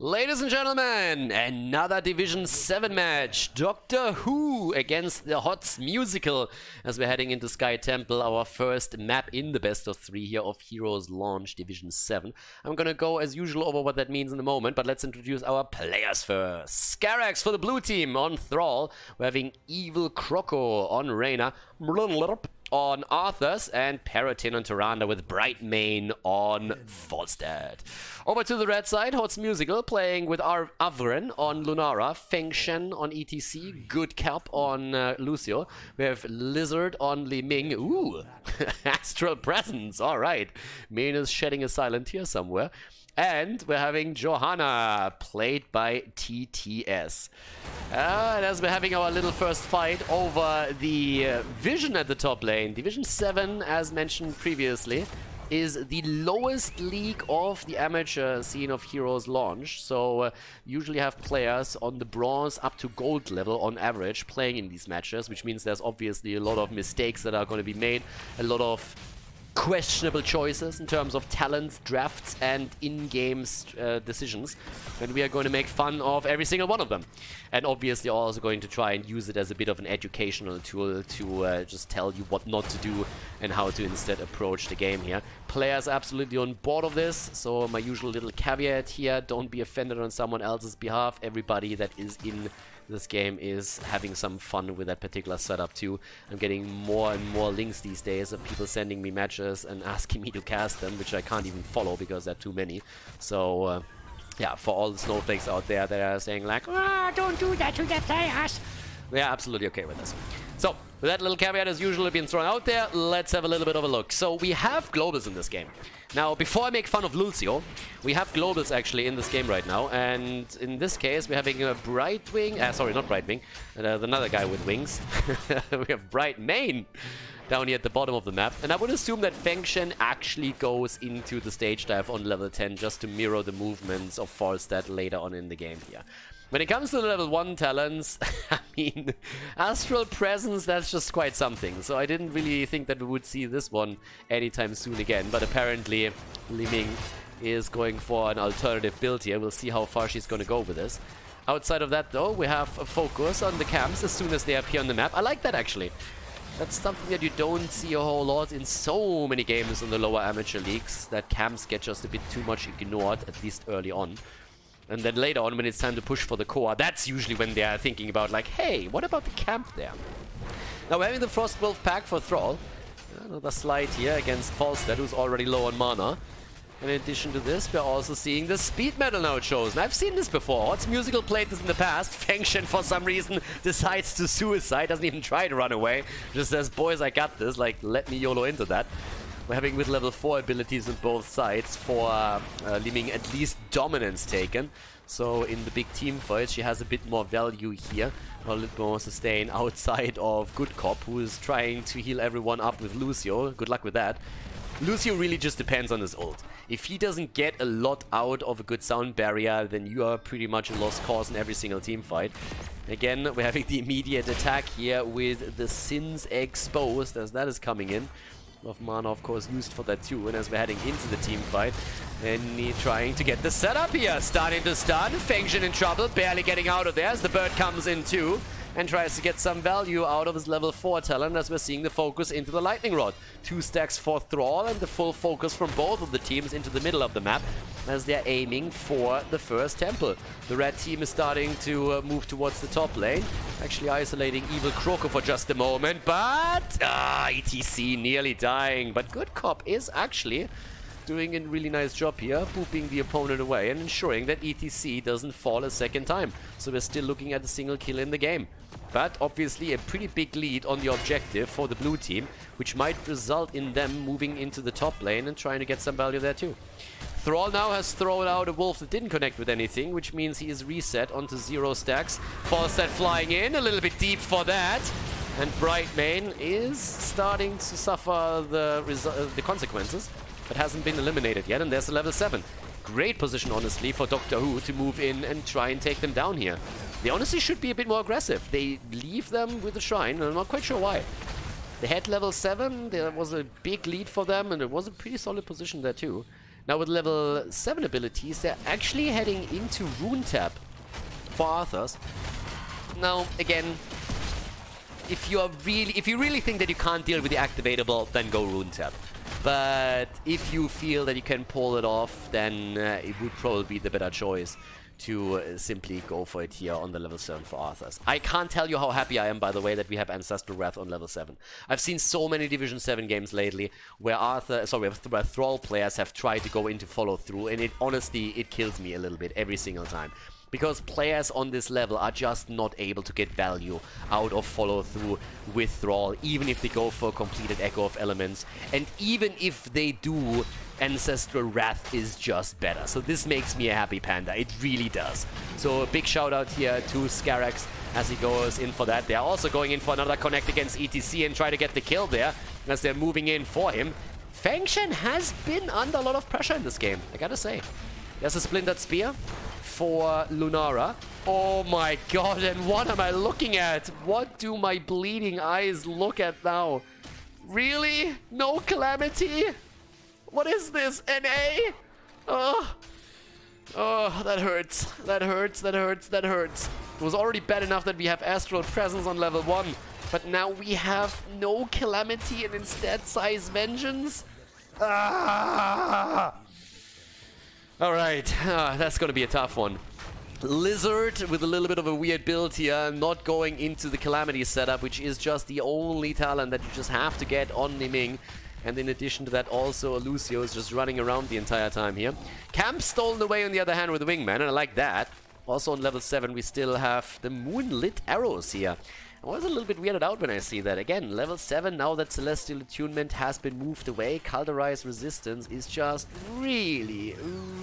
Ladies and gentlemen, another Division 7 match. Doctor Who against the HOTS Musical as we're heading into Sky Temple, our first map in the best of 3 here of Heroes Launch Division 7. I'm gonna go as usual over what that means in a moment, but let's introduce our players first. Scarax for the blue team on Thrall. We're having Evil Croco on Reyna, on Arthas, and Paratin on Tyrande with Bright Mane on Falstad. Over to the red side, HOTS Musical playing with Avren on Lunara, Feng Shen on ETC, Good Cap on Lucio. We have Lizard on Li Ming. Ooh, Astral Presence, alright. Mane is shedding a silent tear somewhere. And we're having Johanna, played by TTS. And as we're having our little first fight over the Vision at the top lane, Division 7, as mentioned previously, is the lowest league of the amateur scene of Heroes Launch. So usually have players on the bronze up to gold level on average playing in these matches, which means there's obviously a lot of mistakes that are going to be made, a lot of questionable choices in terms of talents, drafts, and in-game decisions, and we are going to make fun of every single one of them. And obviously also going to try and use it as a bit of an educational tool to just tell you what not to do and how to instead approach the game here. Players absolutely on board of this, so my usual little caveat here, don't be offended on someone else's behalf. Everybody that is in this game is having some fun with that particular setup too. I'm getting more and more links these days of people sending me matches and asking me to cast them, which I can't even follow because there are too many. So yeah, for all the snowflakes out there that are saying like, "Ah, don't do that to the players," we are absolutely okay with this. So, with that little caveat as usual being thrown out there, let's have a little bit of a look. So, we have globals in this game. Now, before I make fun of Lucio, we have globals actually in this game right now. And in this case, we're having a Brightwing, sorry, not Brightwing, another guy with wings. We have Bright Mane down here at the bottom of the map. And I would assume that Feng Shen actually goes into the stage dive on level 10 just to mirror the movements of Falstad later on in the game here. When it comes to the level 1 talents, I mean, Astral Presence, that's just quite something. So I didn't really think that we would see this one anytime soon again. But apparently, Li Ming is going for an alternative build here. We'll see how far she's going to go with this. Outside of that, though, we have a focus on the camps as soon as they appear on the map. I like that, actually. That's something that you don't see a whole lot in so many games in the lower amateur leagues, that camps get just a bit too much ignored, at least early on. And then later on, when it's time to push for the core, that's usually when they are thinking about, like, hey, what about the camp there? Now, we're having the Frostwolf pack for Thrall. Another slide here against Falstad, who's already low on mana. And in addition to this, we're also seeing the speed metal now chosen. I've seen this before. HOTS Musical played this in the past. Feng Shen, for some reason, decides to suicide. Doesn't even try to run away. Just says, boys, I got this. Like, let me YOLO into that. We're having with level 4 abilities on both sides for Li Ming at least dominance taken. So in the big team fight, she has a bit more value here. A little more sustain outside of Good Cop, who is trying to heal everyone up with Lucio. Good luck with that. Lucio really just depends on his ult. If he doesn't get a lot out of a good sound barrier, then you are pretty much a lost cause in every single team fight. Again, we're having the immediate attack here with the Sins exposed as that is coming in. Of mana, of course, used for that too. And as we're heading into the team fight, and trying to get the setup here. Starting to stun. Feng Shen in trouble, barely getting out of there as the bird comes in too. And tries to get some value out of his level 4 talent as we're seeing the focus into the Lightning Rod. 2 stacks for Thrall and the full focus from both of the teams into the middle of the map as they're aiming for the first temple. The red team is starting to move towards the top lane. Actually isolating Evil Croco for just a moment, but ETC nearly dying. But Good Cop is actually doing a really nice job here, booping the opponent away and ensuring that ETC doesn't fall a second time. So we're still looking at a single kill in the game. But obviously a pretty big lead on the objective for the blue team, which might result in them moving into the top lane and trying to get some value there too. Thrall now has thrown out a wolf that didn't connect with anything, which means he is reset onto 0 stacks. Falstad flying in, a little bit deep for that. And Bright Mane is starting to suffer the consequences, but hasn't been eliminated yet, and there's a level 7. Great position, honestly, for Doctor Who to move in and try and take them down here. They honestly should be a bit more aggressive. They leave them with the Shrine, and I'm not quite sure why. They had level 7, there was a big lead for them, and it was a pretty solid position there too. Now with level 7 abilities, they're actually heading into Rune Tap for Arthurs. Now, again, if you really think that you can't deal with the activatable, then go Rune Tap. But if you feel that you can pull it off, then it would probably be the better choice to simply go for it here on the level 7 for Arthurs. I can't tell you how happy I am, by the way, that we have Ancestral Wrath on level 7. I've seen so many Division 7 games lately where where Thrall players have tried to go into follow through, and it honestly, it kills me a little bit every single time. Because players on this level are just not able to get value out of follow-through with Thrall, even if they go for a completed Echo of Elements. And even if they do, Ancestral Wrath is just better. So this makes me a happy panda. It really does. So a big shout out here to Scarax as he goes in for that. They're also going in for another connect against ETC and try to get the kill there as they're moving in for him. Feng Shen has been under a lot of pressure in this game, I gotta say. There's a Splintered Spear for Lunara. Oh my god, and what am I looking at? What do my bleeding eyes look at now? Really? No Calamity? What is this? NA? Oh, that hurts. That hurts, that hurts, that hurts. It was already bad enough that we have Astral Presence on level 1, but now we have no Calamity and instead Size Vengeance? Ah! Alright, that's gonna be a tough one. Lizard with a little bit of a weird build here, not going into the Calamity setup, which is just the only talent that you just have to get on Niming. And in addition to that, also Lucio is just running around the entire time here. Camp stolen away on the other hand with the Wingman, and I like that. Also on level 7 we still have the Moonlit Arrows here. I was a little bit weirded out when I see that. Again, level 7, now that Celestial Attunement has been moved away, Khaldor's Resistance is just really,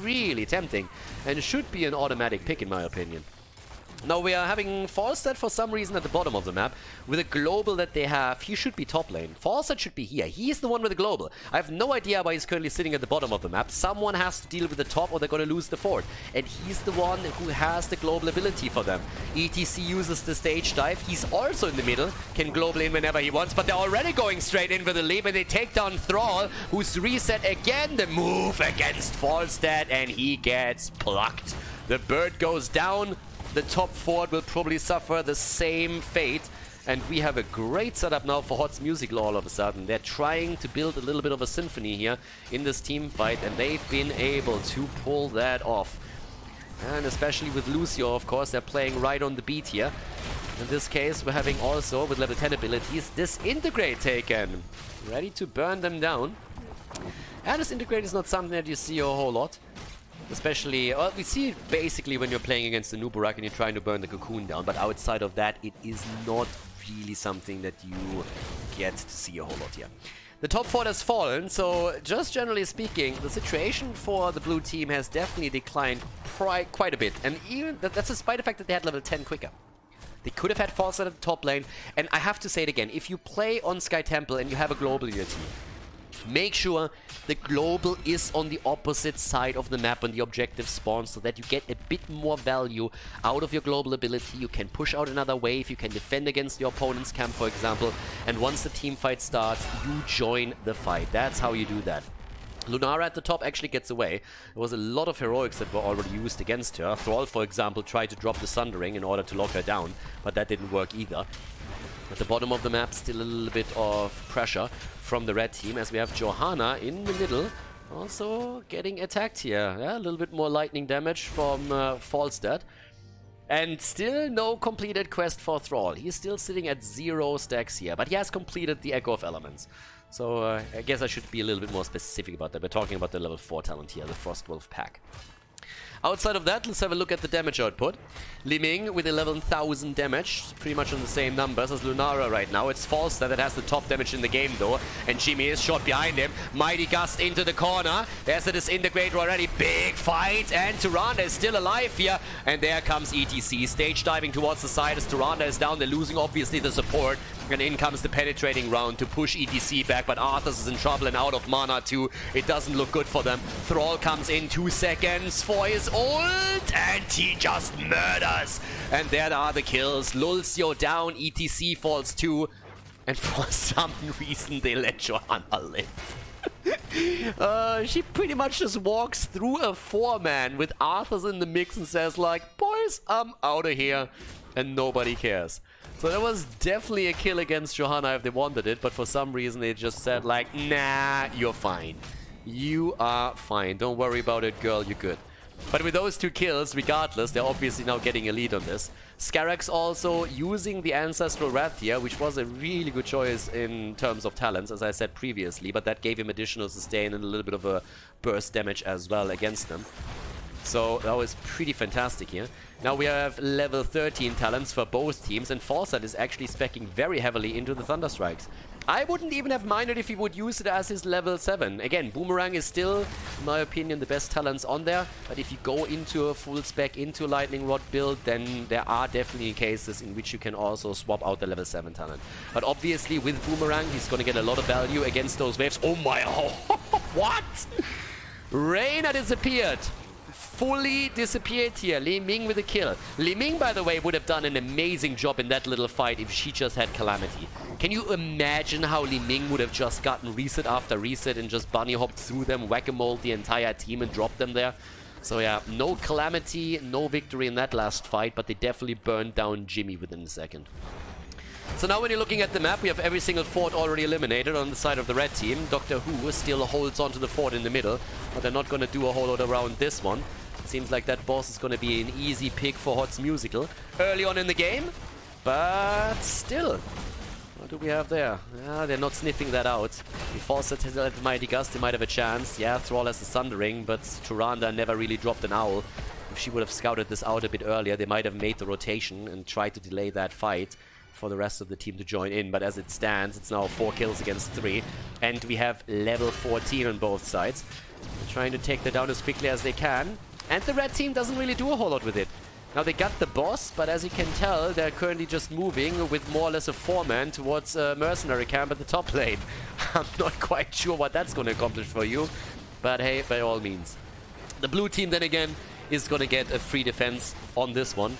really tempting. And should be an automatic pick in my opinion. Now we are having Falstad for some reason at the bottom of the map. With a global that they have, he should be top lane. Falstad should be here. He's the one with the global. I have no idea why he's currently sitting at the bottom of the map. Someone has to deal with the top or they're going to lose the fort. And he's the one who has the global ability for them. ETC uses the stage dive. He's also in the middle. Can global in whenever he wants. But they're already going straight in for the leap. And they take down Thrall, who's reset again. The move against Falstad. And he gets plucked. The bird goes down. The top fort will probably suffer the same fate. And we have a great setup now for Hot's Musical all of a sudden. They're trying to build a little bit of a symphony here in this team fight, and they've been able to pull that off. And especially with Lucio, of course, they're playing right on the beat here. In this case, we're having also, with level 10 abilities, Disintegrate taken. Ready to burn them down. And Disintegrate is not something that you see a whole lot. Especially, well, we see it basically when you're playing against the Nubarak and you're trying to burn the cocoon down, but outside of that, it is not really something that you get to see a whole lot here. The top fort has fallen, so just generally speaking, the situation for the blue team has definitely declined quite a bit, and even that's despite the fact that they had level 10 quicker. They could have had Falstad at the top lane, and I have to say it again, if you play on Sky Temple and you have a global in your team, make sure the global is on the opposite side of the map when the objective spawns so that you get a bit more value out of your global ability. You can push out another wave, you can defend against your opponent's camp, for example, and once the team fight starts, you join the fight. That's how you do that. Lunara at the top actually gets away. There was a lot of heroics that were already used against her. Thrall, for example, tried to drop the Sundering in order to lock her down, but that didn't work either. At the bottom of the map, still a little bit of pressure from the red team as we have Johanna in the middle, also getting attacked here. Yeah, a little bit more lightning damage from Falstad. And still no completed quest for Thrall. He's still sitting at 0 stacks here, but he has completed the Echo of Elements. So I guess I should be a little bit more specific about that. We're talking about the level 4 talent here, the Frostwolf pack. Outside of that, let's have a look at the damage output. Li Ming with 11,000 damage, pretty much on the same numbers as Lunara right now. It's Falstad that has the top damage in the game though, and Jimmy is shot behind him. Mighty Gust into the corner. There's the Disintegrator already. Big fight, and Tyrande is still alive here. And there comes ETC, stage diving towards the side as Tyrande is down. They're losing obviously the support. And in comes the penetrating round to push ETC back, but Arthas is in trouble and out of mana too. It doesn't look good for them. Thrall comes in 2 seconds for his ult, and he just murders. And there are the kills. Lulcio down, ETC falls too. And for some reason they let Johanna live. She pretty much just walks through a 4-man with Arthur's in the mix and says like, boys, I'm out of here. And nobody cares. So that was definitely a kill against Johanna if they wanted it, but for some reason they just said like, nah, you're fine. You are fine. Don't worry about it, girl, you're good. But with those 2 kills, regardless, they're obviously now getting a lead on this. Scarrax also using the Ancestral Wrath here, which was a really good choice in terms of talents, as I said previously, but that gave him additional sustain and a little bit of a burst damage as well against them. So that was pretty fantastic here. Now we have level 13 talents for both teams, and Foresight is actually speccing very heavily into the Thunderstrikes. I wouldn't even have minded if he would use it as his level 7. Again, Boomerang is still, in my opinion, the best talents on there. But if you go into a full spec, into Lightning Rod build, then there are definitely cases in which you can also swap out the level 7 talent. But obviously, with Boomerang, he's going to get a lot of value against those waves. Oh my... What? Reina disappeared. Fully disappeared here. Li Ming with a kill. Li Ming, by the way, would have done an amazing job in that little fight if she just had Calamity. Can you imagine how Li Ming would have just gotten reset after reset and just bunny hopped through them, whack-a-mole the entire team and dropped them there? So yeah, no Calamity, no victory in that last fight, but they definitely burned down Jimmy within a second. So now when you're looking at the map, we have every single fort already eliminated on the side of the red team. Doctor Who still holds on to the fort in the middle, but they're not going to do a whole lot around this one. Seems like that boss is going to be an easy pick for Hot's Musical early on in the game, but still. What do we have there? Yeah, they're not sniffing that out. If Fawcett has a Mighty Gust, they might have a chance. Yeah, Thrall has the Sundering, but Tyrande never really dropped an Owl. If she would have scouted this out a bit earlier, they might have made the rotation and tried to delay that fight for the rest of the team to join in. But as it stands, it's now 4 kills against 3. And we have level 14 on both sides. They're trying to take that down as quickly as they can. And the red team doesn't really do a whole lot with it. Now they got the boss, but as you can tell, they're currently just moving with more or less a 4-man towards a mercenary camp at the top lane. I'm not quite sure what that's going to accomplish for you, but hey, by all means. The blue team then again is going to get a free defense on this one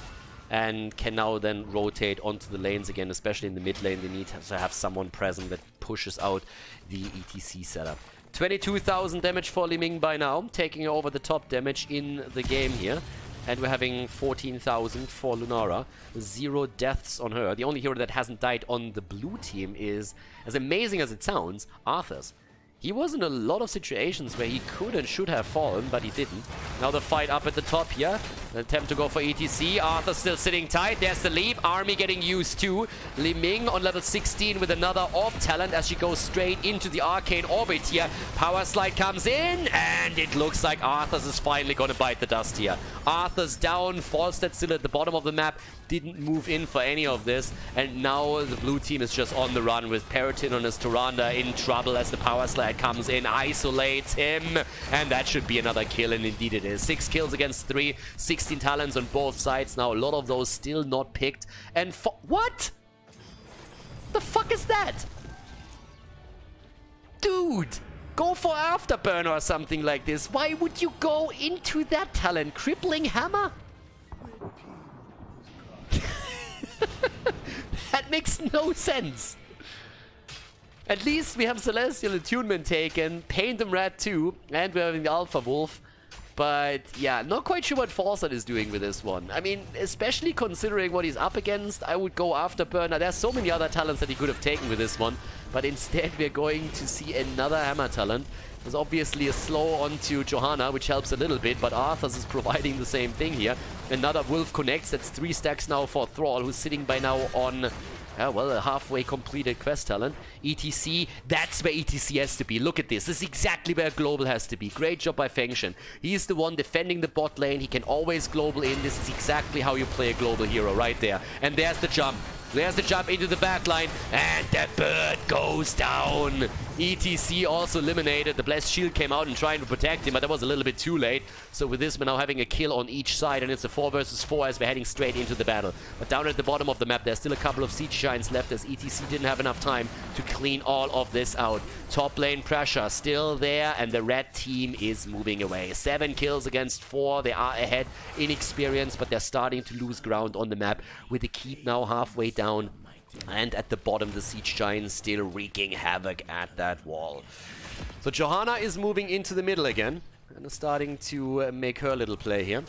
and can now then rotate onto the lanes again, especially in the mid lane. They need to have someone present that pushes out the ETC setup. 22,000 damage for Li Ming by now, taking over the top damage in the game here. And we're having 14,000 for Lunara. 0 deaths on her. The only hero that hasn't died on the blue team is, as amazing as it sounds, Arthur's. He was in a lot of situations where he could and should have fallen, but he didn't. Now the fight up at the top here. An attempt to go for ETC. Arthur still sitting tight. There's the leap. Army getting used too. Li Ming on level 16 with another Orb talent as she goes straight into the Arcane Orbit here. Power Slide comes in, and it looks like Arthur's is finally going to bite the dust here. Arthur's down. Falstad still at the bottom of the map. Didn't move in for any of this. And now the blue team is just on the run with Periton on his Tyrande in trouble as the Power Slide comes in, isolates him, and that should be another kill, and indeed it is. 6 kills against 3, 16 talents on both sides. Now a lot of those still not picked. And what? The fuck is that? Dude, go for Afterburn or something like this. Why would you go into that talent? Crippling Hammer? That makes no sense. At least we have Celestial Attunement taken, Paint Them Red too, and we're having the Alpha Wolf. But yeah, not quite sure what Fawcett is doing with this one. I mean, especially considering what he's up against, I would go Afterburn. Now, there's so many other talents that he could have taken with this one, but instead we're going to see another Hammer talent. There's obviously a slow onto Johanna, which helps a little bit, but Arthur's is providing the same thing here. Another Wolf connects. That's 3 stacks now for Thrall, who's sitting by now on... well, a halfway completed quest talent. ETC, that's where ETC has to be. Look at this. This is exactly where Global has to be. Great job by Fengshen. He's the one defending the bot lane. He can always Global in. This is exactly how you play a Global hero right there. And there's the jump. There's the jump into the backline. And that bird goes down. ETC also eliminated. The Blessed Shield came out and trying to protect him, but that was a little bit too late. So with this, we're now having a kill on each side, and it's a 4 versus 4 as we're heading straight into the battle. But down at the bottom of the map, there's still a couple of Siege Giants left as ETC didn't have enough time to clean all of this out. Top lane pressure still there, and the red team is moving away. 7 kills against 4. They are ahead in experience, but they're starting to lose ground on the map with the keep now halfway down. And at the bottom, the Siege Giant still wreaking havoc at that wall. So Johanna is moving into the middle again and is starting to make her little play here.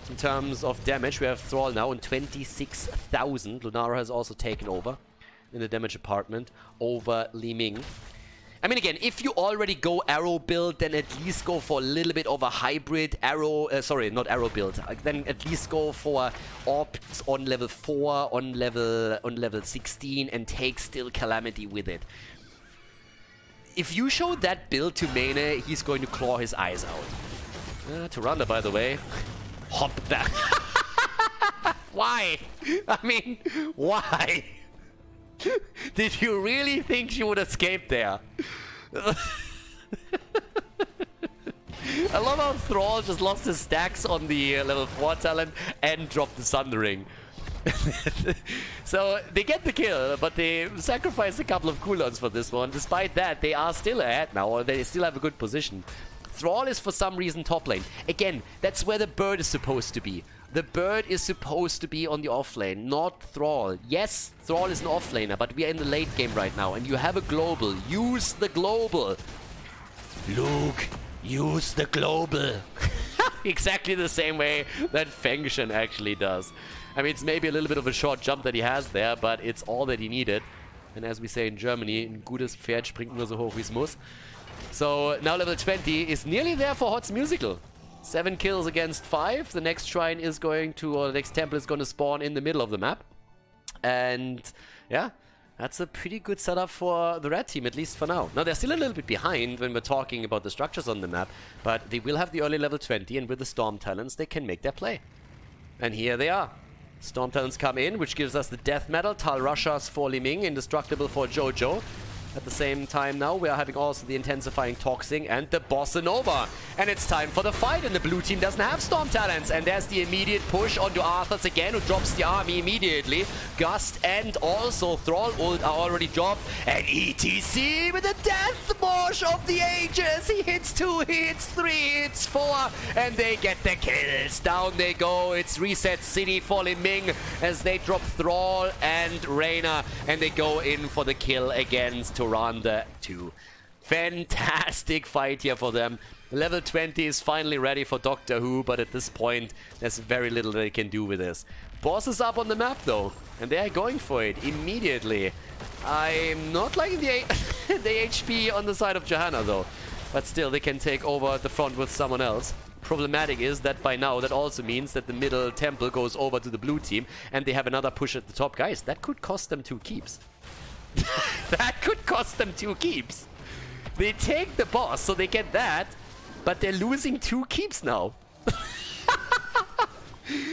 In terms of damage, we have Thrall now on 26,000. Lunara has also taken over in the damage department over Li Ming. I mean, again, if you already go arrow build, then at least go for a little bit of a hybrid arrow, sorry, not arrow build. Then at least go for orbs on level 4, on level 16, and take still Calamity with it. If you show that build to Mane, he's going to claw his eyes out. Tyrande, by the way, hop back. Why? I mean, why? Did you really think she would escape there? I love how Thrall just lost his stacks on the level 4 talent and dropped the Sundering. So they get the kill, but they sacrifice a couple of cooldowns for this one. Despite that, they are still ahead now, or they still have a good position. Thrall is for some reason top lane. Again, that's where the bird is supposed to be. The bird is supposed to be on the off lane, not Thrall. Yes, Thrall is an off laner, but we are in the late game right now, and you have a global. Use the global. Luke, use the global. Exactly the same way that Feng Shen actually does. I mean, it's maybe a little bit of a short jump that he has there, but it's all that he needed. And as we say in Germany, ein gutes Pferd springt nur so hoch wie es muss. So now level 20 is nearly there for Hot's Musical. 7 kills against 5. The next shrine is going to, or the next temple is going to spawn in the middle of the map. And yeah, that's a pretty good setup for the red team, at least for now. Now, they're still a little bit behind when we're talking about the structures on the map, but they will have the early level 20, and with the Storm Talents, they can make their play. And here they are. Storm Talents come in, which gives us the Death Metal, Tal Rushas for Li Ming, Indestructible for Jojo. At the same time now, we are having also the Intensifying Toxing and the Bossa Nova. And it's time for the fight, and the blue team doesn't have Storm Talents. And there's the immediate push onto Arthas again, who drops the army immediately. Gust and also Thrall ult are already dropped. And ETC with the Death Mosh of the Ages. He hits 2, he hits 3, he hits 4. And they get the kills. Down they go. It's Reset City for Li Ming as they drop Thrall and Reyna. And they go in for the kill against Tyrande 2. Fantastic fight here for them. Level 20 is finally ready for Doctor Who, but at this point, there's very little they can do with this. Boss is up on the map though, and they are going for it immediately. I'm not liking the, the HP on the side of Johanna though, but still they can take over the front with someone else. Problematic is that by now that also means that the middle temple goes over to the blue team, and they have another push at the top. Guys, that could cost them 2 keeps. That could cost them 2 keeps. They take the boss, so they get that, but they're losing 2 keeps now.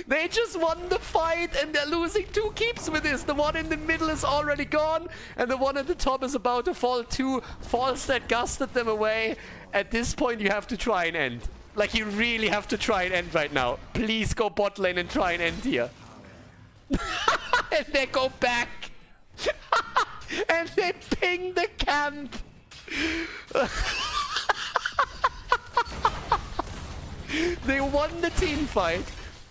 They just won the fight and they're losing 2 keeps with this. The one in the middle is already gone, and the one at the top is about to fall too. Falls that gusted them away. At this point, you have to try and end. Like, you really have to try and end right now. Please go bot lane and try and end here. And they go back. And they ping the camp. They won the team fight,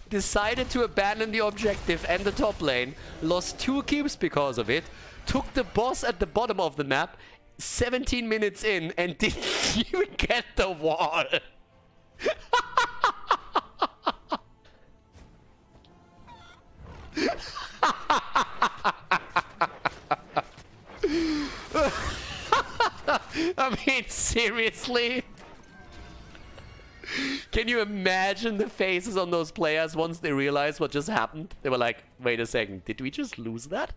decided to abandon the objective and the top lane, lost 2 keeps because of it, took the boss at the bottom of the map 17 minutes in and didn't even get the wall. I mean, seriously? Can you imagine the faces on those players once they realized what just happened? They were like, wait a second, did we just lose that?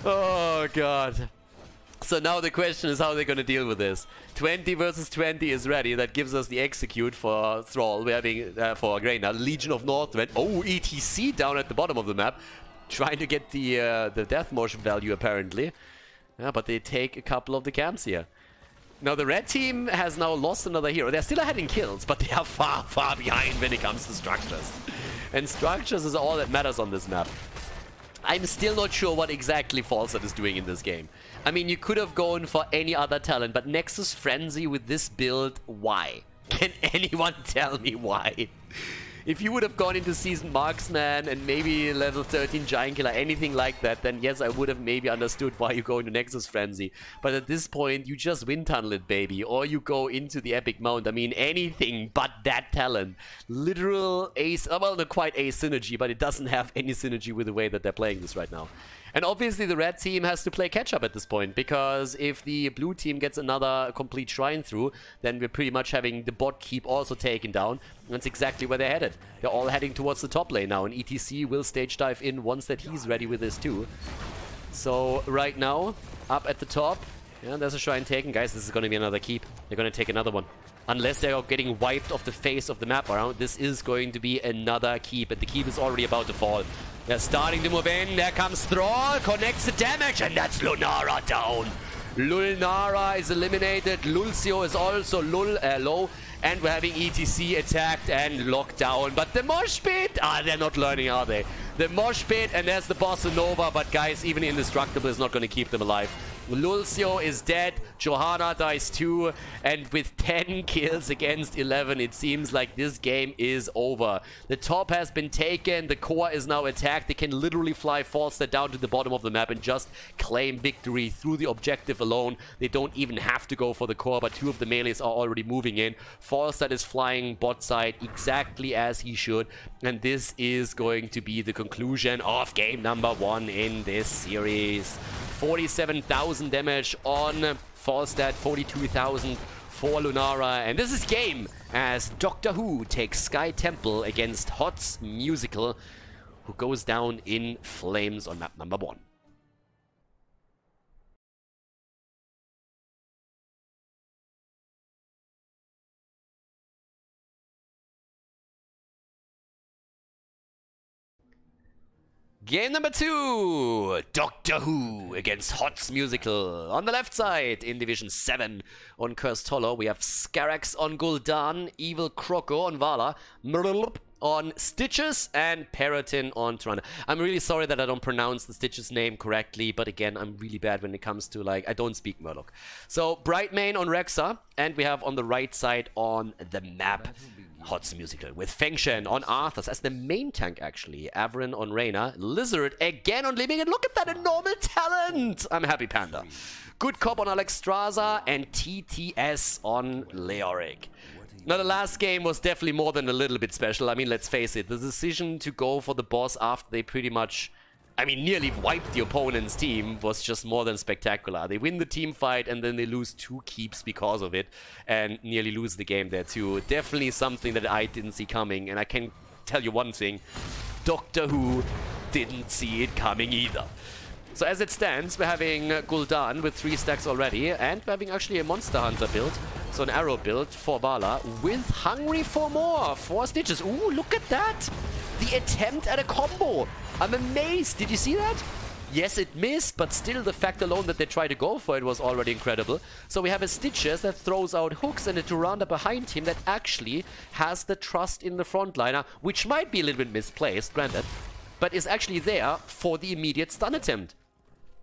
Oh, God. So now the question is how they're going to deal with this. 20 versus 20 is ready. That gives us the execute for Thrall. We're having, for Greyna, Legion of Northrend. Oh, ETC down at the bottom of the map. Trying to get the death motion value, apparently. Yeah, but they take a couple of the camps here. Now, the red team has now lost another hero. They're still ahead in kills, but they are far, far behind when it comes to structures. And structures is all that matters on this map. I'm still not sure what exactly Falset is doing in this game. I mean, you could have gone for any other talent, but Nexus Frenzy with this build, why? Can anyone tell me why? If you would have gone into Seasoned Marksman and maybe level 13 Giant Killer, anything like that, then yes, I would have maybe understood why you go into Nexus Frenzy. But at this point, you just Wind Tunnel it, baby. Or you go into the Epic Mount. I mean, anything but that talent. Literal ace, well, not quite ace synergy, but it doesn't have any synergy with the way that they're playing this right now. And obviously the red team has to play catch-up at this point, because if the blue team gets another complete shrine through, then we're pretty much having the bot keep also taken down. That's exactly where they're headed. They're all heading towards the top lane now, and ETC will stage dive in once that he's ready with this too. So right now, up at the top, yeah, there's a shrine taken. Guys, this is going to be another keep. They're going to take another one. Unless they're getting wiped off the face of the map around, this is going to be another keep, and the keep is already about to fall. They're starting to move in. There comes Thrall, connects the damage, and that's Lunara down. Lunara is eliminated. Lulcio is also low, and we're having ETC attacked and locked down. But the mosh pit, they're not learning, are they? The mosh pit, and there's the Bossa Nova, but guys, even Indestructible is not going to keep them alive. Lulcio is dead, Johanna dies too, and with 10 kills against 11, it seems like this game is over. The top has been taken, the core is now attacked, they can literally fly Falstad down to the bottom of the map and just claim victory through the objective alone. They don't even have to go for the core, but two of the melees are already moving in. Falstad is flying bot side exactly as he should, and this is going to be the conclusion of game number 1 in this series. 47,000 damage on Falstad, 42,000 for Lunara, and this is game as Doctor Who takes Sky Temple against HOTS Musical, who goes down in flames on map number 1. Game number 2, Doctor Who against HOTS Musical. On the left side, in Division 7 on Cursed Hollow, we have Skarax on Gul'dan, Evil Croco on Vala, Mrlp on Stitches, and Perotin on Tirana. I'm really sorry that I don't pronounce the Stitches name correctly, but again, I'm really bad when it comes to, like, I don't speak Murloc. So, Brightmane on Rexa, and we have on the right side on the map HOTS Musical with Fengshen on Arthas as the main tank, actually. Averin on Reyna. Lizard again on Living, and look at that enormous talent! I'm happy, Panda. Good Cop on Alexstrasza, and TTS on Leoric. Now, the last game was definitely more than a little bit special. I mean, let's face it, the decision to go for the boss after they pretty much, I mean, nearly wiped the opponent's team was just more than spectacular. They win the team fight and then they lose 2 keeps because of it and nearly lose the game there too. Definitely something that I didn't see coming, and I can tell you one thing, Doctor Who didn't see it coming either. So as it stands, we're having Gul'dan with 3 stacks already, and we're having actually a Monster Hunter build, so an arrow build for Vala with Hungry for More, 4 Stitches. Ooh, look at that! The attempt at a combo! I'm amazed! Did you see that? Yes, it missed, but still the fact alone that they tried to go for it was already incredible. So we have a Stitches that throws out hooks and a Duranda behind him that actually has the trust in the frontliner, which might be a little bit misplaced, granted, but is actually there for the immediate stun attempt.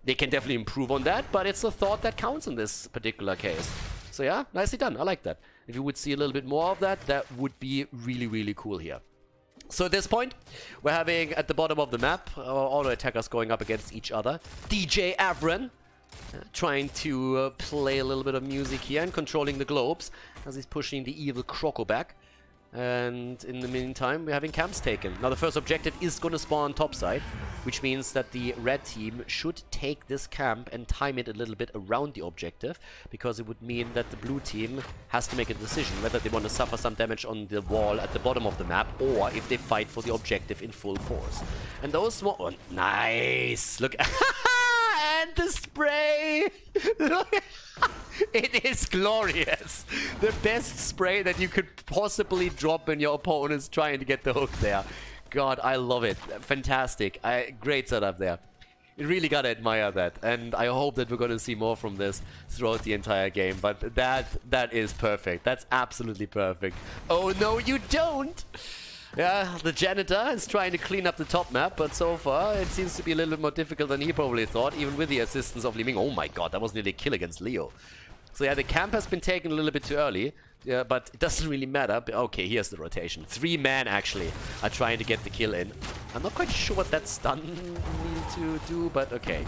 They can definitely improve on that, but it's the thought that counts in this particular case. So yeah, nicely done. I like that. If you would see a little bit more of that, that would be really, really cool here. So at this point, we're having at the bottom of the map, all the attackers going up against each other. DJ Averin trying to play a little bit of music here and controlling the globes as he's pushing the evil Croco back. And in the meantime, we're having camps taken. Now the first objective is going to spawn topside, which means that the red team should take this camp and time it a little bit around the objective, because it would mean that the blue team has to make a decision whether they want to suffer some damage on the wall at the bottom of the map, or if they fight for the objective in full force. And those small... Oh, nice! Look... And the spray! It is glorious! The best spray that you could possibly drop when your opponent's trying to get the hook there. God, I love it. Fantastic. Great setup there. You really gotta admire that. And I hope that we're gonna see more from this throughout the entire game. But that is perfect. That's absolutely perfect. Oh no, you don't! Yeah, the janitor is trying to clean up the top map, but so far it seems to be a little bit more difficult than he probably thought, even with the assistance of Li Ming. Oh my god, that was nearly a kill against Leo. So yeah, the camp has been taken a little bit too early. Yeah, but it doesn't really matter. Okay, here's the rotation. 3 men actually are trying to get the kill in. I'm not quite sure what that's done me to do, but okay.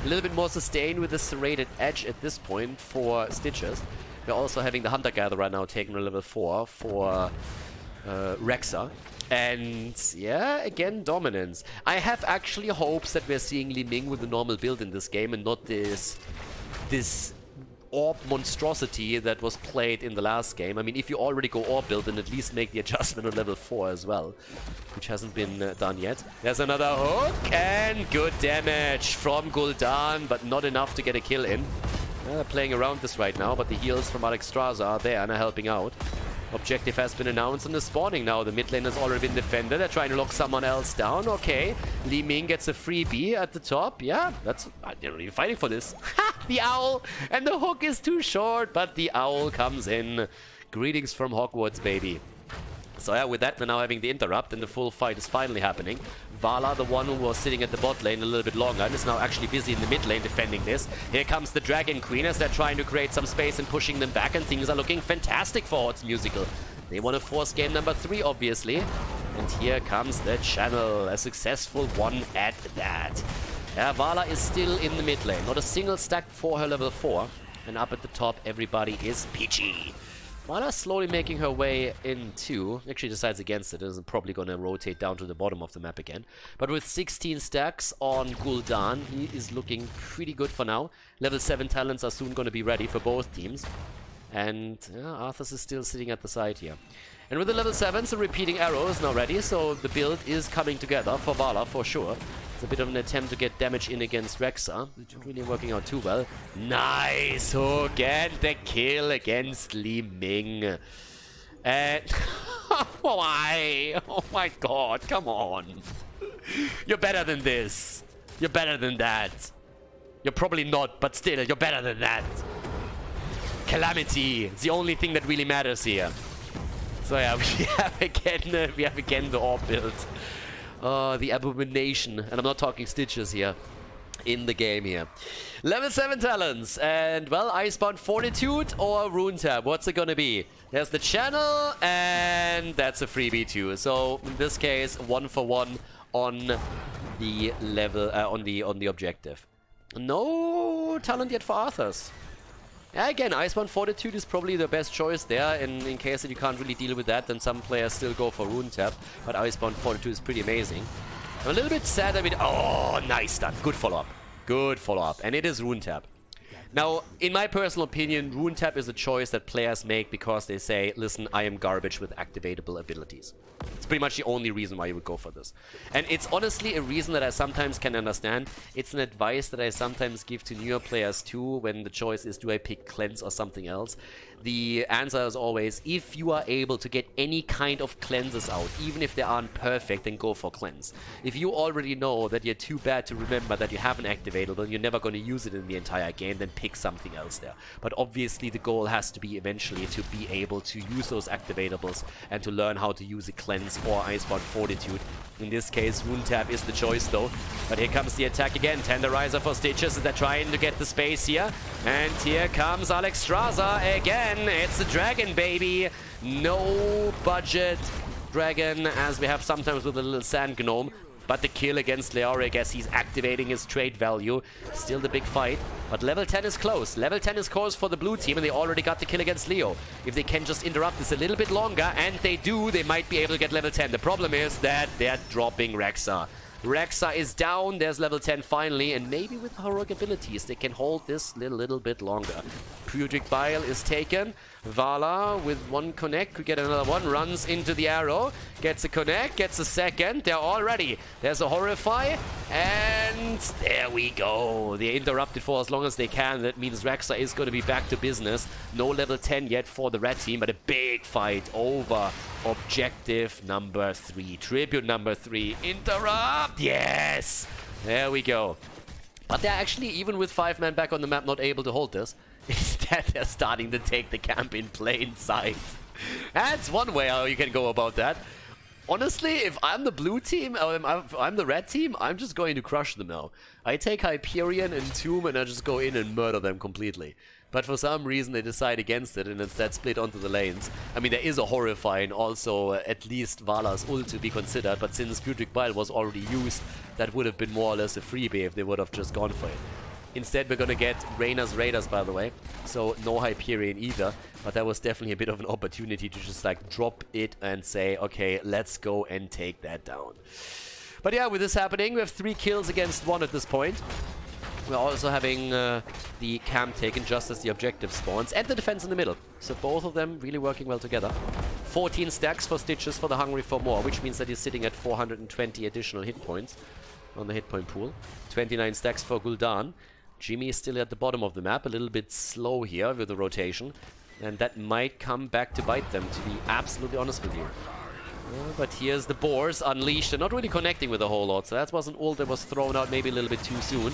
A little bit more sustain with the serrated edge at this point for Stitches. We're also having the Hunter-Gatherer now taking a level 4 for Rexa. And yeah, again, dominance. I have actually hopes that we're seeing Li Ming with a normal build in this game and not this orb monstrosity that was played in the last game. I mean, if you already go orb build, then at least make the adjustment on level 4 as well, which hasn't been done yet. There's another hook, and good damage from Gul'dan, but not enough to get a kill in. They're playing around this right now, but the heals from Alexstrasza are there and are helping out. Objective has been announced and is spawning now. The mid lane has already been defended. They're trying to lock someone else down. Okay, Li Ming gets a freebie at the top. Yeah, that's... they're really fighting for this. Ha! The owl! And the hook is too short, but the owl comes in. Greetings from Hogwarts, baby. So yeah, with that, we're now having the interrupt, and the full fight is finally happening. Vala, the one who was sitting at the bot lane a little bit longer, and is now actually busy in the mid lane defending this. Here comes the Dragon Queen as they're trying to create some space and pushing them back, and things are looking fantastic for Hotz Musical. They want to force game number 3, obviously. And here comes the channel, a successful one at that. Yeah, Vala is still in the mid lane, not a single stack for her level 4. And up at the top, everybody is peachy. Vala slowly making her way into... Actually decides against it. It is probably going to rotate down to the bottom of the map again. But with 16 stacks on Gul'dan, he is looking pretty good for now. Level 7 talents are soon going to be ready for both teams. And Arthas is still sitting at the side here. And with the level 7s, the repeating arrow is now ready. So the build is coming together for Vala for sure. It's a bit of an attempt to get damage in against Rexa. Not really working out too well. Nice hook and the kill against Li Ming. And why? Oh my god, come on. You're better than this. You're better than that. You're probably not, but still, you're better than that. Calamity. It's the only thing that really matters here. So yeah, we have again the orb build. The abomination, and I'm not talking Stitches here, in the game here. Level 7 talents, and well, Icebound Fortitude or Rune Tab, what's it gonna be? There's the channel, and that's a freebie too. So in this case, 1 for 1 on the level, on the objective. No talent yet for Arthas. Yeah, again, Icebound Fortitude is probably the best choice there. In case that you can't really deal with that, then some players still go for Rune Tab. But Icebound Fortitude is pretty amazing. I'm a little bit sad that we... Oh, nice stun. Good follow-up. Good follow-up. And it is Rune Tab. Now, in my personal opinion, Rune Tab is a choice that players make because they say, listen, I am garbage with activatable abilities. It's pretty much the only reason why you would go for this. And it's honestly a reason that I sometimes can understand. It's an advice that I sometimes give to newer players too, when the choice is, do I pick Cleanse or something else? The answer is always, if you are able to get any kind of cleanses out, even if they aren't perfect, then go for Cleanse. If you already know that you're too bad to remember that you have an activatable and you're never going to use it in the entire game, then pick something else there. But obviously the goal has to be eventually to be able to use those activatables and to learn how to use a Cleanse or Icebound Fortitude. In this case, Rune Tab is the choice though. But here comes the attack again. Tenderizer for Stitches. They're trying to get the space here. And here comes Alexstrasza again. It's the dragon, baby. No budget dragon, as we have sometimes with a little sand gnome. But the kill against Leoric as he's activating his trade value. Still the big fight. But level 10 is close. Level 10 is close for the blue team, and they already got the kill against Leo. If they can just interrupt this a little bit longer, and they do, they might be able to get level 10. The problem is that they're dropping Rexa. Rexa is down. There's level 10 finally, and maybe with heroic abilities they can hold this little bit longer. Pudric Bile is taken. Vala with one connect, could get another one, runs into the arrow, gets a connect, gets a second, they're all ready. There's a Horrify, and there we go. They interrupted for as long as they can. That means Rexa is going to be back to business. No level 10 yet for the red team, but a big fight over objective number 3. Tribute number 3. Interrupt! Yes! There we go. But they're actually, even with 5 men back on the map, not able to hold this. Instead, they're starting to take the camp in plain sight. That's one way how you can go about that. Honestly, if I'm the blue team, or if I'm the red team, I'm just going to crush them now. I take Hyperion and Tomb and I just go in and murder them completely. But for some reason they decide against it and instead split onto the lanes. I mean, there is a Horrifying, also at least Vala's ult to be considered, but since Putrid Bile was already used, that would have been more or less a freebie if they would have just gone for it. Instead, we're gonna get Reyna's Raiders, by the way, so no Hyperion either, but that was definitely a bit of an opportunity to just like drop it and say, okay, let's go and take that down. But yeah, with this happening, we have 3 kills against 1 at this point. We're also having the camp taken just as the objective spawns, and the defense in the middle. So both of them really working well together. 14 stacks for Stitches for the Hungry for More, which means that he's sitting at 420 additional hit points on the hit point pool. 29 stacks for Gul'dan. Jimmy is still at the bottom of the map, a little bit slow here with the rotation. And that might come back to bite them, to be absolutely honest with you. But here's the Boars unleashed. They're not really connecting with a whole lot, so that was an ult that was thrown out maybe a little bit too soon.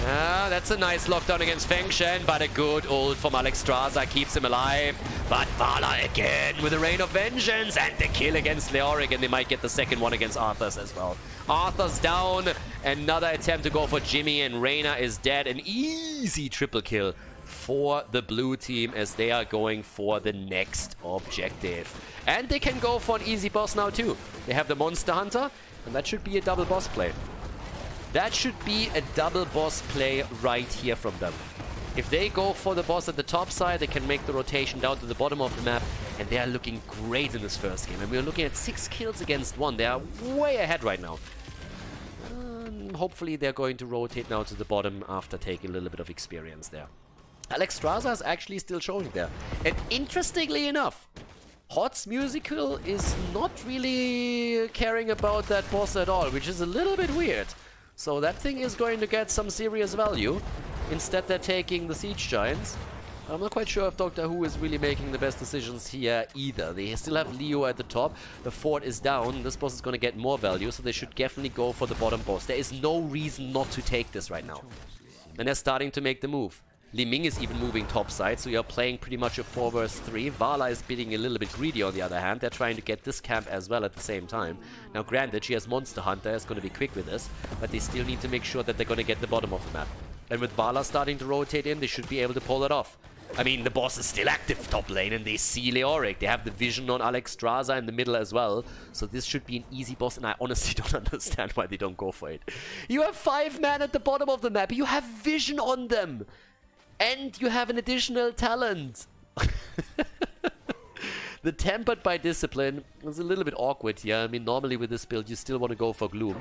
That's a nice lockdown against Feng Shen, but a good ult from Alexstrasza keeps him alive. But Vala again with a Rain of Vengeance and the kill against Leoric, and they might get the second one against Arthas as well. Arthur's down, another attempt to go for Jimmy, and Reyna is dead. An easy triple kill for the blue team as they are going for the next objective. And they can go for an easy boss now too. They have the Monster Hunter, and that should be a double boss play. That should be a double boss play right here from them. If they go for the boss at the top side, they can make the rotation down to the bottom of the map, and they are looking great in this first game. And we're looking at 6 kills against 1. They are way ahead right now. Hopefully they're going to rotate now to the bottom after taking a little bit of experience there. Alexstrasza is actually still showing there. And interestingly enough, Hot's Musical is not really caring about that boss at all, which is a little bit weird. So that thing is going to get some serious value. Instead they're taking the Siege Giants. I'm not quite sure if Doctor Who is really making the best decisions here either. They still have Leo at the top. The fort is down. This boss is going to get more value, so they should definitely go for the bottom boss. There is no reason not to take this right now. And they're starting to make the move. Li Ming is even moving topside, so you're playing pretty much a 4 vs 3. Vala is being a little bit greedy on the other hand. They're trying to get this camp as well at the same time. Now granted, she has Monster Hunter, is going to be quick with this, but they still need to make sure that they're going to get the bottom of the map. And with Vala starting to rotate in, they should be able to pull it off. I mean, the boss is still active top lane, and they see Leoric. They have the vision on Alexstrasza in the middle as well. So this should be an easy boss, and I honestly don't understand why they don't go for it. You have 5 men at the bottom of the map. You have vision on them. And you have an additional talent. The Tempered by Discipline is a little bit awkward here. I mean, normally with this build, you still want to go for Gloom.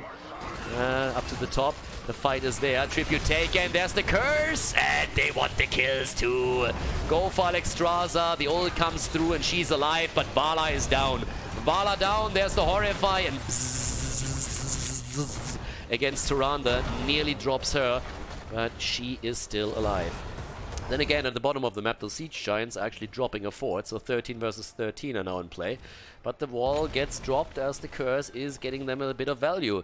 Up to the top. The fight is there. Tribute taken. There's the Curse. And they want the kills too. Go for Alexstrasza. The ult comes through and she's alive, but Vala is down. Vala down. There's the Horrify. And against Tyrande. Nearly drops her, but she is still alive. Then again, at the bottom of the map, the Siege Giants are actually dropping a fort, so 13 versus 13 are now in play. But the wall gets dropped as the Curse is getting them a bit of value.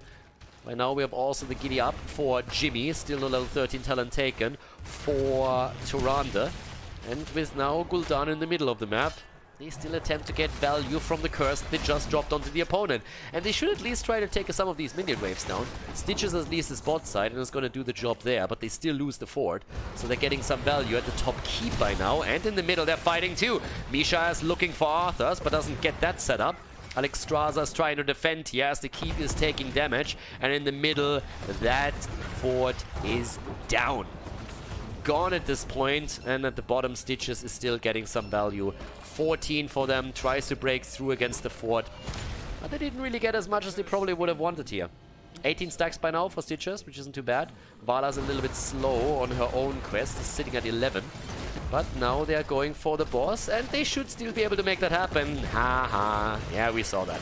By now we have also the Giddy Up for Jimmy, still no level 13 talent taken for Tyrande. And with now Gul'dan in the middle of the map, they still attempt to get value from the Curse they just dropped onto the opponent. And they should at least try to take some of these minion waves down. Stitches at least is bot side and is going to do the job there, but they still lose the fort. So they're getting some value at the top keep by now. And in the middle they're fighting too. Misha is looking for Arthas, but doesn't get that set up. Alexstrasza is trying to defend here as the keep is taking damage. And in the middle, that fort is down. Gone at this point, and at the bottom Stitches is still getting some value. 14 for them, tries to break through against the fort, but they didn't really get as much as they probably would have wanted here. 18 stacks by now for Stitches, which isn't too bad. Vala's a little bit slow on her own quest, is sitting at 11. But now they're going for the boss, and they should still be able to make that happen. Haha, yeah, we saw that.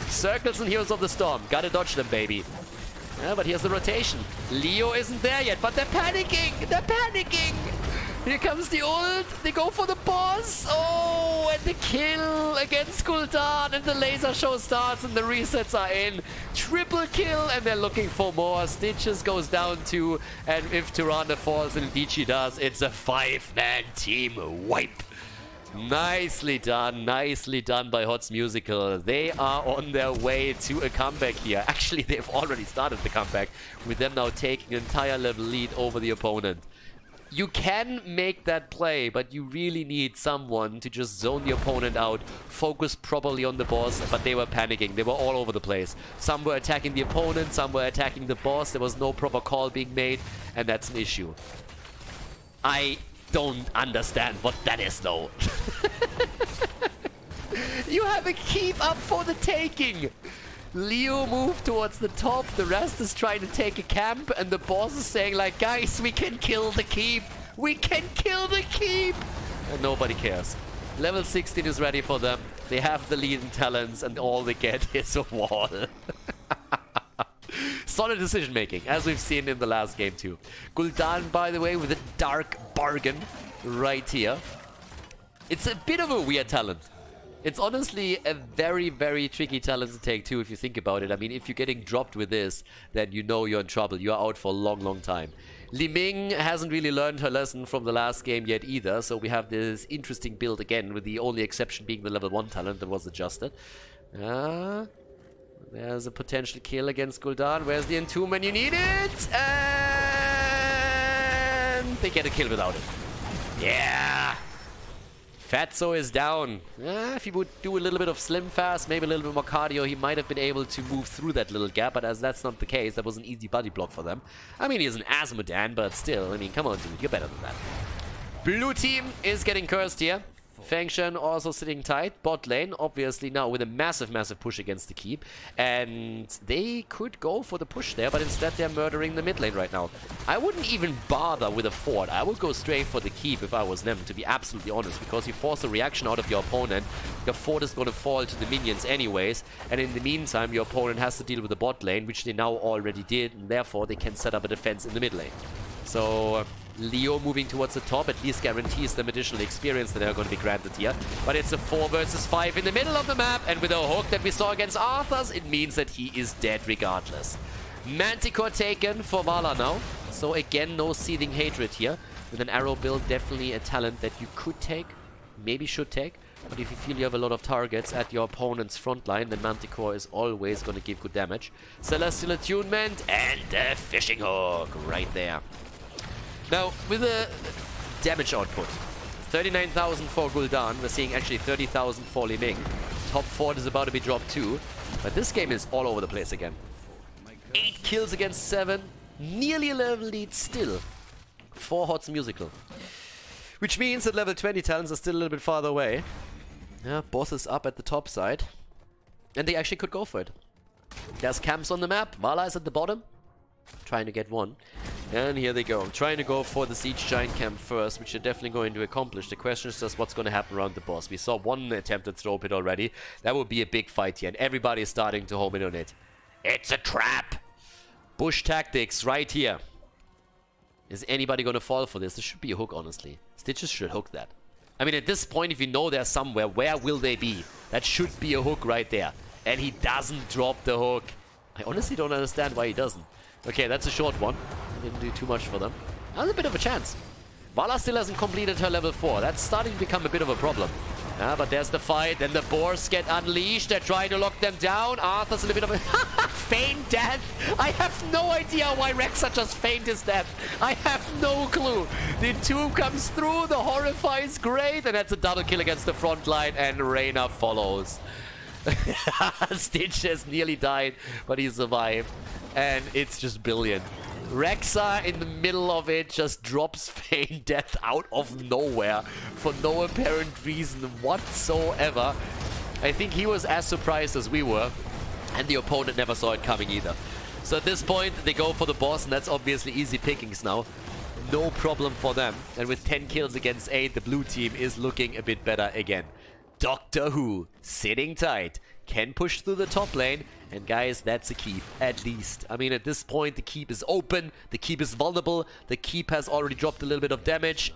Circles and Heroes of the Storm, gotta dodge them, baby. Yeah, but here's the rotation. Leo isn't there yet, but they're panicking! They're panicking! Here comes the ult. They go for the boss. Oh, and the kill against Khaldor. And the laser show starts and the resets are in. Triple kill, and they're looking for more. Stitches goes down too. And if Tyrande falls, and indeed she does, it's a 5-man team wipe. Nicely done by Hot's Musical. They are on their way to a comeback here. Actually, they've already started the comeback with them now taking an entire level lead over the opponent. You can make that play, but you really need someone to just zone the opponent out, focus properly on the boss, but they were panicking. They were all over the place. Some were attacking the opponent, some were attacking the boss. There was no proper call being made, and that's an issue. I don't understand what that is, though. You have a keep up for the taking. Leo moved towards the top, the rest is trying to take a camp, and the boss is saying like, guys, we can kill the keep! We can kill the keep! And nobody cares. Level 16 is ready for them. They have the lead in talents, and all they get is a wall. Solid decision making, as we've seen in the last game too. Gul'dan, by the way, with a dark bargain right here. It's a bit of a weird talent. It's honestly a very, very tricky talent to take too, if you think about it. I mean, if you're getting dropped with this, then you know you're in trouble. You're out for a long, long time. Li Ming hasn't really learned her lesson from the last game yet either, so we have this interesting build again, with the only exception being the level 1 talent that was adjusted. There's a potential kill against Gul'dan. Where's the entombment? You need it! And they get a kill without it. Yeah! Fatso is down. If he would do a little bit of slim fast, maybe a little bit more cardio, he might have been able to move through that little gap, but as that's not the case, that was an easy body block for them. I mean, he's an Asmodan, but still, I mean, come on, dude, you're better than that. Blue team is getting cursed here. Feng Shen also sitting tight. Bot lane, obviously now with a massive, massive push against the keep. And they could go for the push there, but instead they're murdering the mid lane right now. I wouldn't even bother with a fort. I would go straight for the keep if I was them, to be absolutely honest. Because you force a reaction out of your opponent, your fort is going to fall to the minions anyways. And in the meantime, your opponent has to deal with the bot lane, which they now already did. And therefore, they can set up a defense in the mid lane. So Leo moving towards the top at least guarantees them additional experience that are going to be granted here. But it's a 4 versus 5 in the middle of the map, and with a hook that we saw against Arthur's, it means that he is dead regardless. Manticore taken for Vala now. So again, no seething hatred here. With an arrow build, definitely a talent that you could take, maybe should take. But if you feel you have a lot of targets at your opponent's front line, then Manticore is always going to give good damage. Celestial Attunement and a fishing hook right there. Now, with the damage output, 39,000 for Gul'dan, we're seeing actually 30,000 for Li Ming. Top 4 is about to be dropped too, but this game is all over the place again. 8 kills against 7, nearly a level lead still for Hot's Musical. Which means that level 20 talents are still a little bit farther away. Yeah, boss is up at the top side, and they actually could go for it. There's camps on the map, Vala is at the bottom, trying to get one. And here they go, trying to go for the Siege Giant camp first, which they're definitely going to accomplish. The question is just what's going to happen around the boss. We saw one attempted throw pit already. That would be a big fight here, and everybody is starting to home in on it. It's a trap! Bush tactics right here. Is anybody going to fall for this? This should be a hook, honestly. Stitches should hook that. I mean, at this point, if you know they're somewhere, where will they be? That should be a hook right there. And he doesn't drop the hook. I honestly don't understand why he doesn't. Okay, that's a short one. Didn't do too much for them. That's a bit of a chance. Vala still hasn't completed her level 4. That's starting to become a bit of a problem. But there's the fight. Then the boars get unleashed. They're trying to lock them down. Arthur's in a bit of a feign death. I have no idea why Rexa just feigned his death. I have no clue. The tomb comes through. The Horrify is great. And that's a double kill against the front line. And Reyna follows. Stitch has nearly died, but he survived. And it's just brilliant. Rexa in the middle of it just drops feign death out of nowhere for no apparent reason whatsoever. I think he was as surprised as we were, and the opponent never saw it coming either. So at this point, they go for the boss, and that's obviously easy pickings now. No problem for them. And with 10 kills against 8, the blue team is looking a bit better again. Doctor Who, sitting tight, can push through the top lane. And guys, that's a keep, at least. I mean, at this point, the keep is open. The keep is vulnerable. The keep has already dropped a little bit of damage.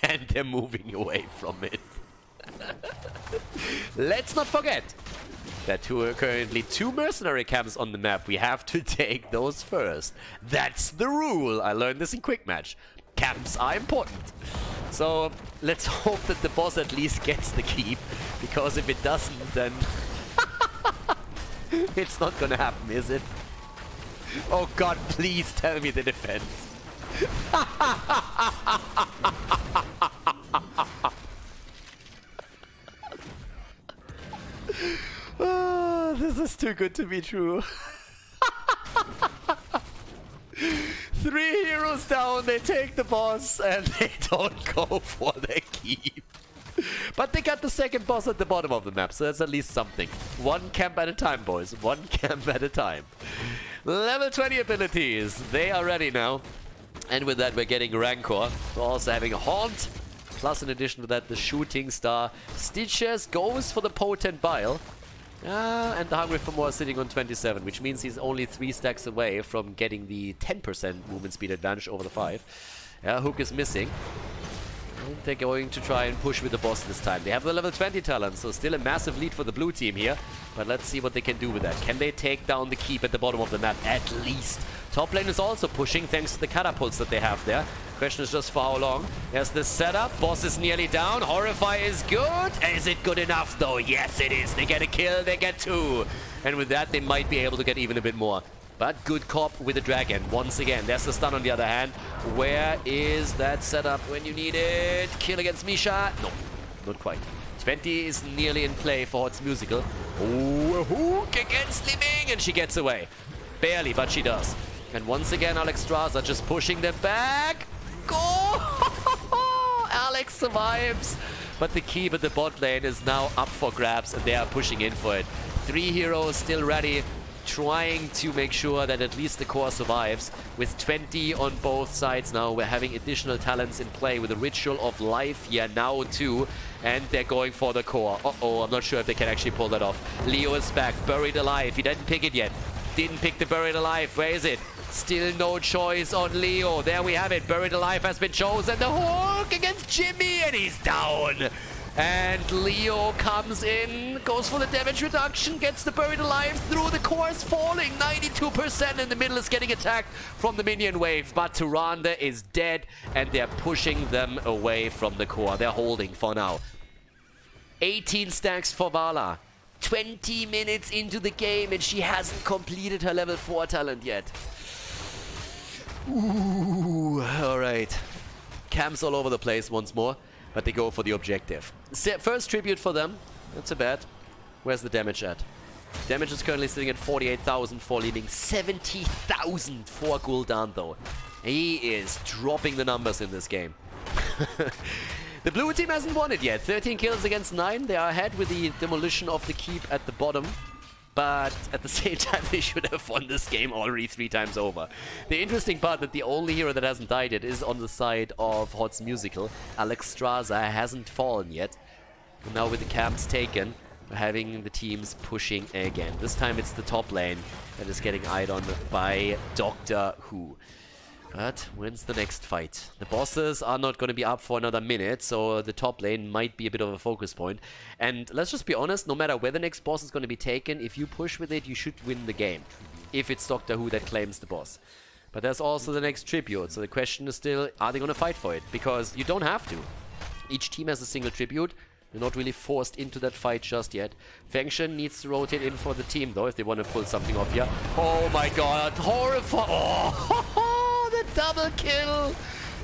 And they're moving away from it. Let's not forget that there are currently 2 mercenary camps on the map. We have to take those first. That's the rule. I learned this in Quick Match. Camps are important. So let's hope that the boss at least gets the keep. Because if it doesn't, then... it's not gonna happen, is it? Oh god, please tell me the defense. Oh, this is too good to be true. 3 heroes down, they take the boss, and they don't go for the keep. But they got the second boss at the bottom of the map, so that's at least something. One camp at a time, boys. One camp at a time. Level 20 abilities. They are ready now. And with that, we're getting Rancor. We're also having Haunt. Plus, in addition to that, the Shooting Star. Stitches goes for the Potent Bile. And the Hungry for More is sitting on 27, which means he's only 3 stacks away from getting the 10% movement speed advantage over the 5. Hook is missing. And they're going to try and push with the boss this time. They have the level 20 talent, so still a massive lead for the blue team here. But let's see what they can do with that. Can they take down the keep at the bottom of the map? At least. Top lane is also pushing thanks to the catapults that they have there. Question is just for how long. There's the setup. Boss is nearly down. Horrify is good. Is it good enough though? Yes, it is. They get a kill. They get 2. And with that, they might be able to get even a bit more. But good cop with the dragon. Once again, there's the stun on the other hand. Where is that setup when you need it? Kill against Misha? No, not quite. 20 is nearly in play for Hot's Musical. Oh, a hook against Living, and she gets away. Barely, but she does. And once again, Alexstrasza just pushing them back. Go! Alex survives. But the keep at the bot lane is now up for grabs, and they are pushing in for it. 3 heroes still ready, trying to make sure that at least the core survives. With 20 on both sides now, we're having additional talents in play with the Ritual of Life here now too. And they're going for the core. Uh-oh, I'm not sure if they can actually pull that off. Leo is back, buried alive. He didn't pick it yet. Didn't pick the buried alive. Where is it? Still no choice on Leo. There we have it. Buried alive has been chosen. The hook against Jimmy, and he's down. And Leo comes in, goes for the damage reduction, gets the buried alive through. The core is falling. 92% in the middle is getting attacked from the minion wave. But Tyrande is dead, and they're pushing them away from the core. They're holding for now. 18 stacks for Vala. 20 minutes into the game, and she hasn't completed her level 4 talent yet. Ooh, alright. Camps all over the place once more, but they go for the objective. First tribute for them. Not so bad. Where's the damage at? Damage is currently sitting at 48,000 for leaving 70,000 for Gul'dan though. He is dropping the numbers in this game. The blue team hasn't won it yet. 13 kills against 9. They are ahead with the demolition of the keep at the bottom. But at the same time, they should have won this game already 3 times over. The interesting part that the only hero that hasn't died yet is on the side of Hot's Musical. Alexstrasza hasn't fallen yet. And now with the camps taken, we're having the teams pushing again. This time it's the top lane that is getting eyed on by Doctor Who. But when's the next fight? The bosses are not going to be up for another minute, so the top lane might be a bit of a focus point. And let's just be honest, no matter where the next boss is going to be taken, if you push with it, you should win the game. If it's Doctor Who that claims the boss. But there's also the next tribute, so the question is still, are they going to fight for it? Because you don't have to. Each team has a single tribute. You're not really forced into that fight just yet. Fengtian needs to rotate in for the team, though, if they want to pull something off here. Oh my god, horrifying! Oh, the double kill!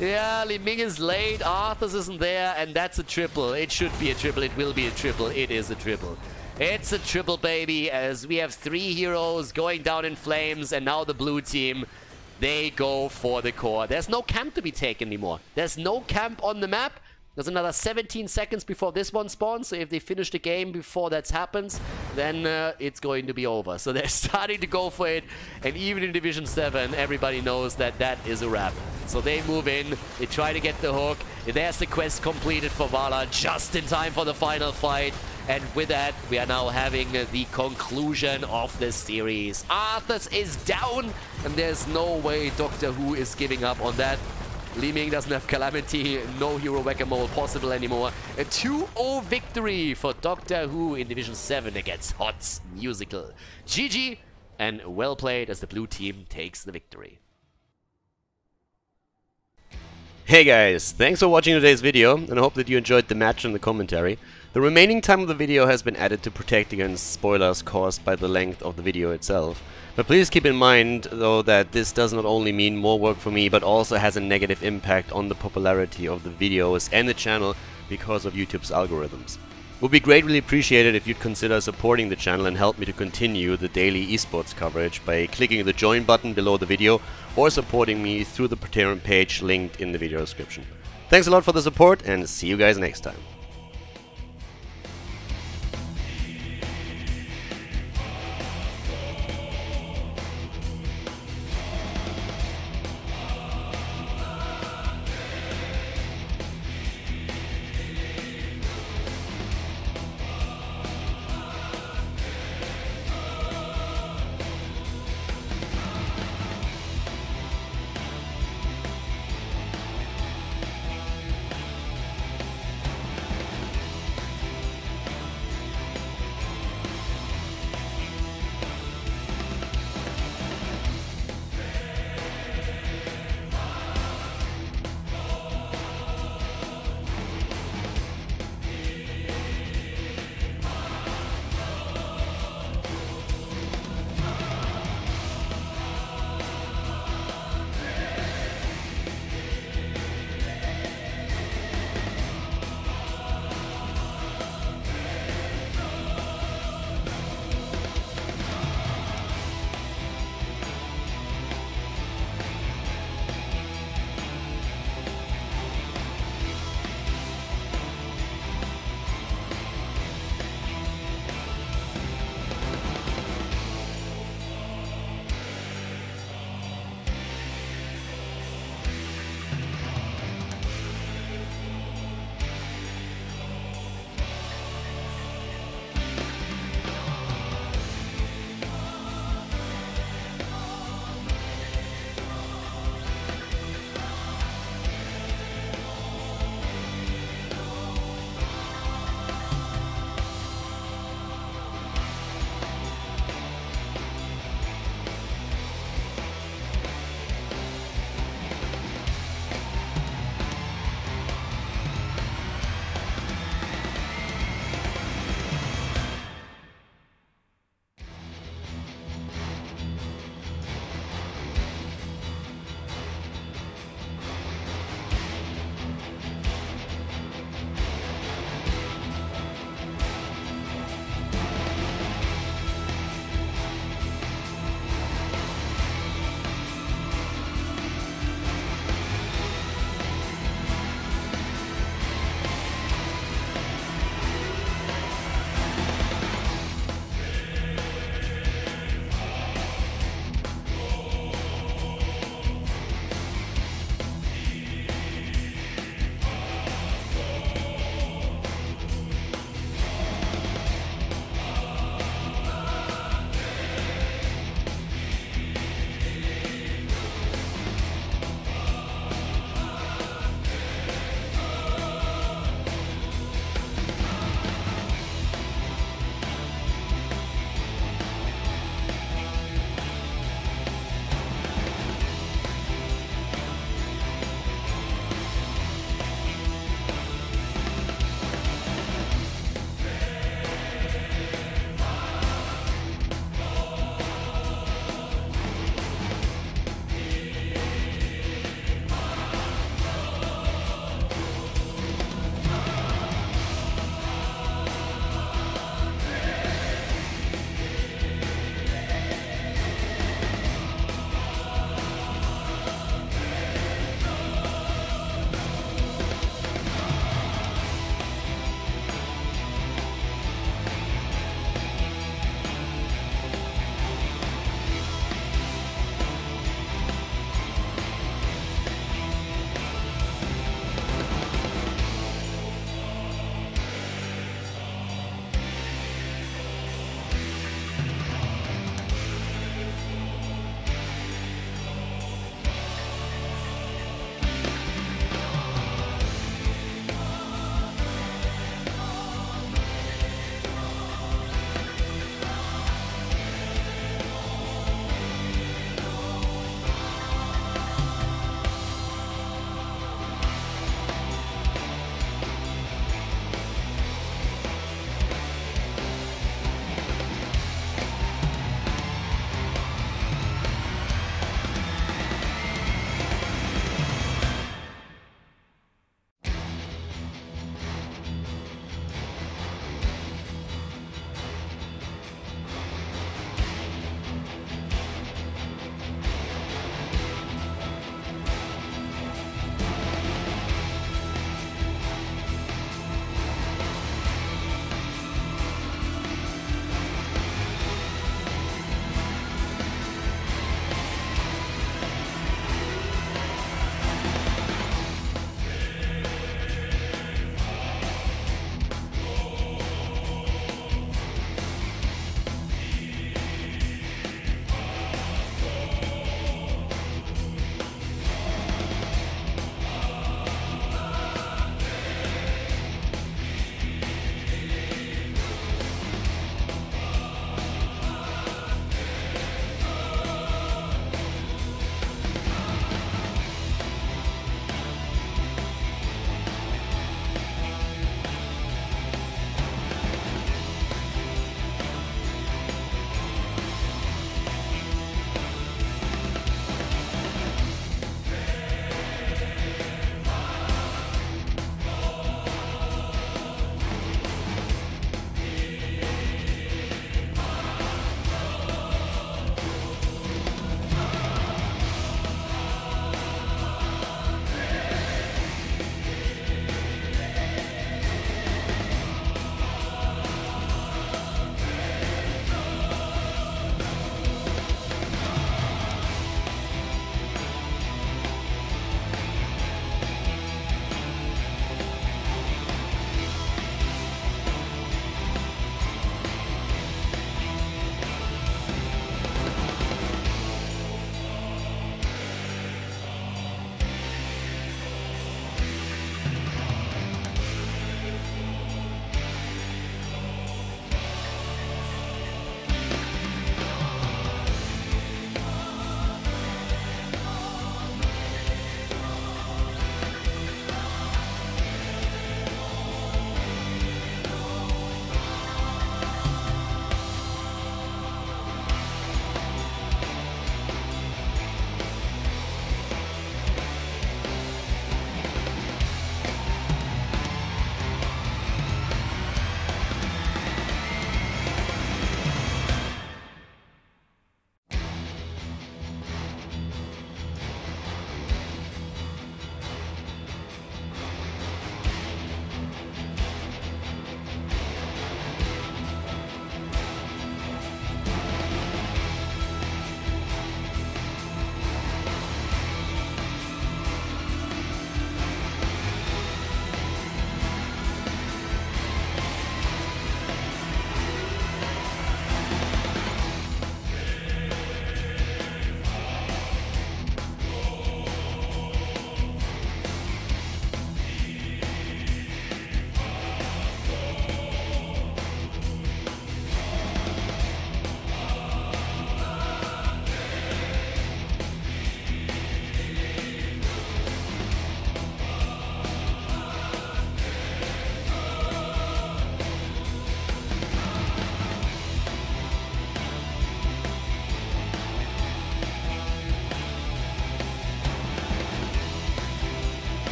Yeah, Li Ming is late, Arthas isn't there, and that's a triple. It should be a triple, it will be a triple, it is a triple. It's a triple, baby, as we have 3 heroes going down in flames, and now the blue team, they go for the core. There's no camp to be taken anymore. There's no camp on the map. There's another 17 seconds before this one spawns, so if they finish the game before that happens, then it's going to be over. So they're starting to go for it, and even in Division 7, everybody knows that that is a wrap. So they move in, they try to get the hook, there's the quest completed for Vala, just in time for the final fight. And with that, we are now having the conclusion of the series. Arthas is down, and there's no way Doctor Who is giving up on that. Li Ming doesn't have Calamity, no Hero Whack-A-Mole possible anymore. A 2-0 victory for Doctor Who in Division 7 against Hot's Musical. GG, and well played as the blue team takes the victory. Hey guys, thanks for watching today's video, and I hope that you enjoyed the match and the commentary. The remaining time of the video has been added to protect against spoilers caused by the length of the video itself. But please keep in mind though that this does not only mean more work for me, but also has a negative impact on the popularity of the videos and the channel because of YouTube's algorithms. It would be greatly appreciated if you'd consider supporting the channel and help me to continue the daily esports coverage by clicking the join button below the video or supporting me through the Patreon page linked in the video description. Thanks a lot for the support and see you guys next time.